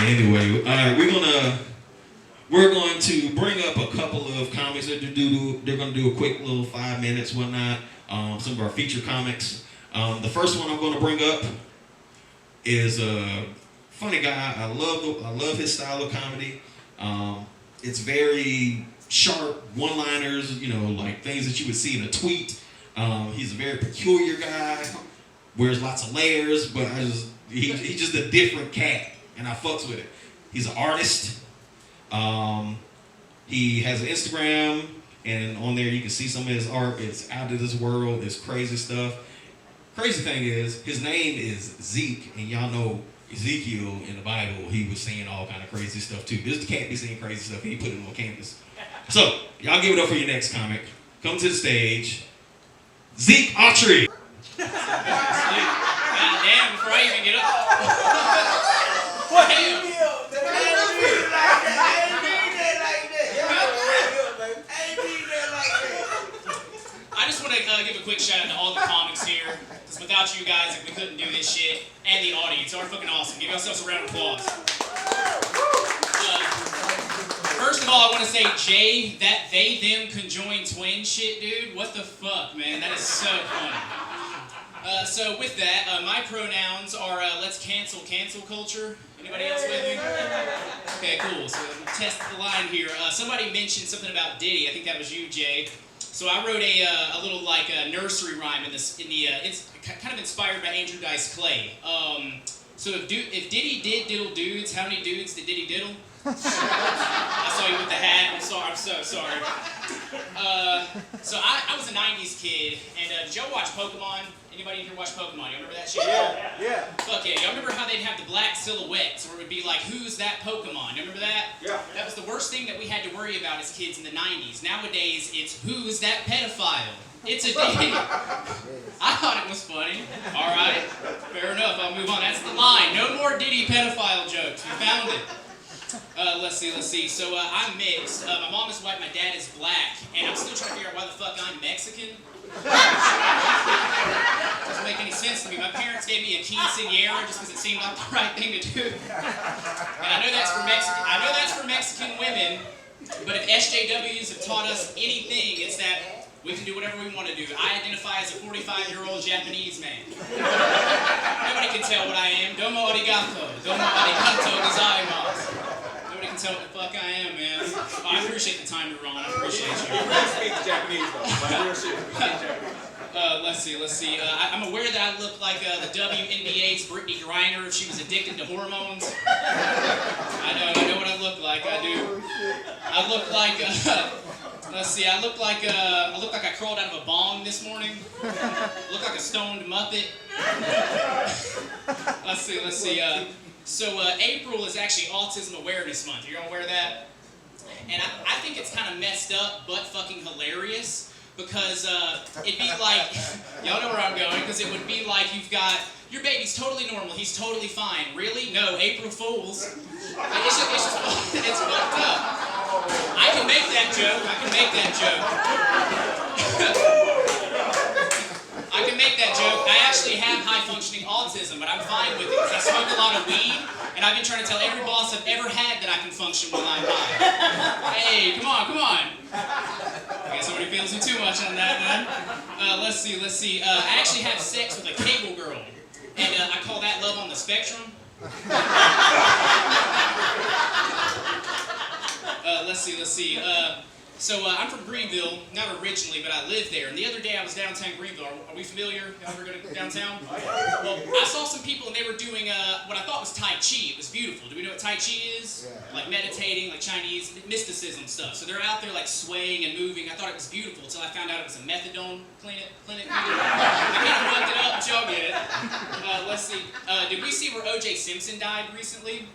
Anyway, we're going to bring up a couple of comics that they're going to do a quick little 5 minutes, whatnot. Some of our feature comics. The first one I'm going to bring up is a funny guy. I love his style of comedy. It's very sharp, one-liners, like things that you would see in a tweet. He's a very peculiar guy, wears lots of layers, but he's just a different cat, and I fucks with it. He's an artist. He has an Instagram, and on there you can see some of his art. It's out of this world. It's crazy stuff. Crazy thing is, his name is Zeke, and y'all know Ezekiel in the Bible, he was saying all kind of crazy stuff too. This cat be saying crazy stuff, and he put it on campus. So, y'all give it up for your next comic. Come to the stage, Zeke Autry. God damn, before I even get up. What? Damn. I just want to give a quick shout out to all the comics here. Because without you guys, we couldn't do this shit. And the audience are fucking awesome. Give yourselves a round of applause. First of all, I want to say, Jay, that they, them, conjoined twin shit, dude. What the fuck, man? That is so funny. So with that, my pronouns are let's cancel culture. Anybody else with me? Okay, cool. So test the line here. Somebody mentioned something about Diddy. I think that was you, Jay. So I wrote a little like a nursery rhyme it's kind of inspired by Andrew Dice Clay. So if Diddy did diddle dudes, how many dudes did Diddy diddle? I saw you with the hat. I'm so sorry. So I was a 90s kid, and did y'all watch Pokemon? Anybody in here watch Pokemon? You remember that shit? Yeah. Fuck yeah. Y'all remember how they'd have the black silhouettes, where it would be like, who's that Pokemon? You remember that? Yeah. That was the worst thing that we had to worry about as kids in the 90s. Nowadays, it's who's that pedophile? It's a Diddy. I thought it was funny. All right. Fair enough. I'll move on. That's the line. No more Diddy pedophile jokes. We found it. Let's see. So I'm mixed. My mom is white, my dad is black, and I'm still trying to figure out why the fuck I'm Mexican. Doesn't make any sense to me. My parents gave me a quinceañera just because it seemed like the right thing to do. And I know that's for Mexican women, but if SJWs have taught us anything, it's that we can do whatever we want to do. I identify as a 45-year-old Japanese man. Nobody can tell what I am. Domo arigato. Domo arigato gozaimasu. Nobody can tell what the fuck I am, man. Oh, I appreciate the time you're on. I appreciate you. You really speak Japanese, though. Like, real shit. Let's see. I'm aware that I look like the WNBA's Brittany Griner if she was addicted to hormones. I know what I look like. I do. I look like. Let's see. I look like I crawled out of a bong this morning. Look like a stoned Muppet. Let's see. So April is actually Autism Awareness Month. Are you all aware of that? And I think it's kind of messed up, but fucking hilarious. Because it'd be like, y'all know where I'm going, because it would be like you've got, your baby's totally normal, he's totally fine. Really? No, April Fools. It's fucked up. I can make that joke. I actually have high-functioning autism, but I'm fine with it because I smoke a lot of weed, and I've been trying to tell every boss I've ever had that I can function while I'm high. Hey, come on. I guess nobody feels me too much on that one. Let's see. I actually have sex with a cable girl, and I call that love on the spectrum. Let's see. So I'm from Greenville, not originally, but I live there. And the other day I was downtown Greenville. Are we familiar? Y'all ever go to downtown? Well, I saw some people and they were doing what I thought was Tai Chi. It was beautiful. Do we know what Tai Chi is? Yeah. Like meditating, like Chinese mysticism stuff. So they're out there like swaying and moving. I thought it was beautiful until I found out it was a methadone clinic. I kind of fucked it up, but y'all get it. Let's see. Did we see where O.J. Simpson died recently?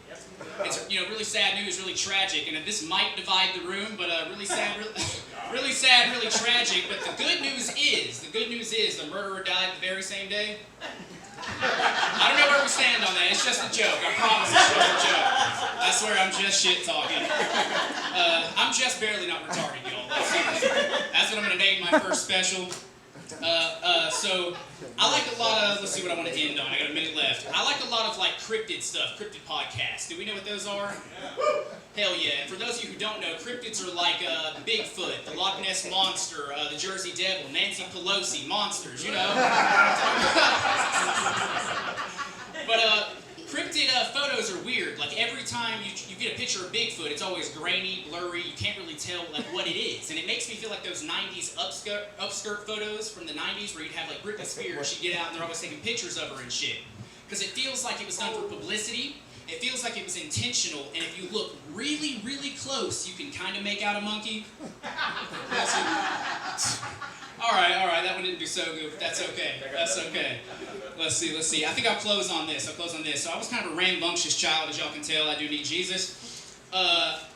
It's really sad news, really tragic, and this might divide the room, but really sad, really tragic. But the good news is the murderer died the very same day. I don't know where we stand on that. It's just a joke. I promise it's just a joke. I swear I'm just shit talking. I'm just barely not retarded, y'all. That's what I'm gonna name my first special. So I like a lot of, let's see what I want to end on. I got a minute left. I like a lot of like cryptid stuff, cryptid podcasts. Do we know what those are? Hell yeah. And for those of you who don't know, cryptids are like Bigfoot, the Loch Ness Monster, the Jersey Devil, Nancy Pelosi, monsters, you know. But cryptid photos are weird. Like every time you get a picture of Bigfoot, it's always grainy, blurry. You can't really tell like what it is, and it makes me feel like those '90s upskirt photos from the '90s where you'd have like Britney Spears. She'd get out and they're always taking pictures of her and shit. Because it feels like it was done for publicity. It feels like it was intentional, and if you look really, really close, you can kind of make out a monkey. All right, that one didn't do so good, but that's okay. Let's see. I think I'll close on this. So I was kind of a rambunctious child, as y'all can tell. I do need Jesus.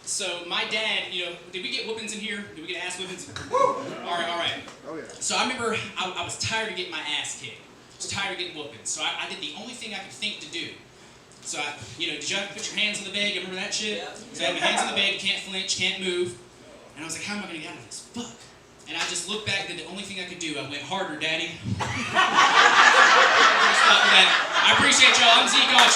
So my dad, you know, did we get whoopings in here? Did we get ass whoopings? All right. Oh, yeah. So I remember I was tired of getting my ass kicked. I was tired of getting whoopings. So I did the only thing I could think to do. So did you have to put your hands on the bed? You remember that shit? Yeah. So I had my hands on the bed, you can't flinch, can't move. And I was like, how am I gonna get out of this? Fuck. And I just looked back, did the only thing I could do. I went, harder, daddy. Stop with that. I appreciate y'all. I'm Zeke. Thank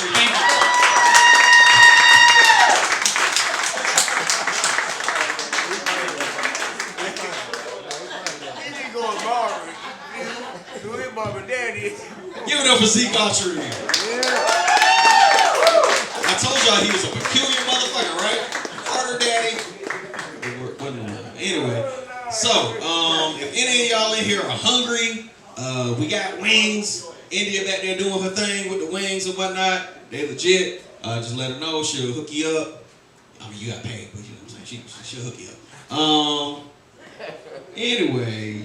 you. He didn't go and borrow it. Do it, Mama Daddy. Give it up for Zeke Archery. Yeah. I told y'all he was a peculiar motherfucker, right? Harder daddy. Anyway, so if any of y'all in here are hungry, we got wings. India back there doing her thing with the wings and whatnot. They legit. Just let her know, she'll hook you up. I mean, you got paid, but you know what I'm saying? She'll hook you up. Anyway.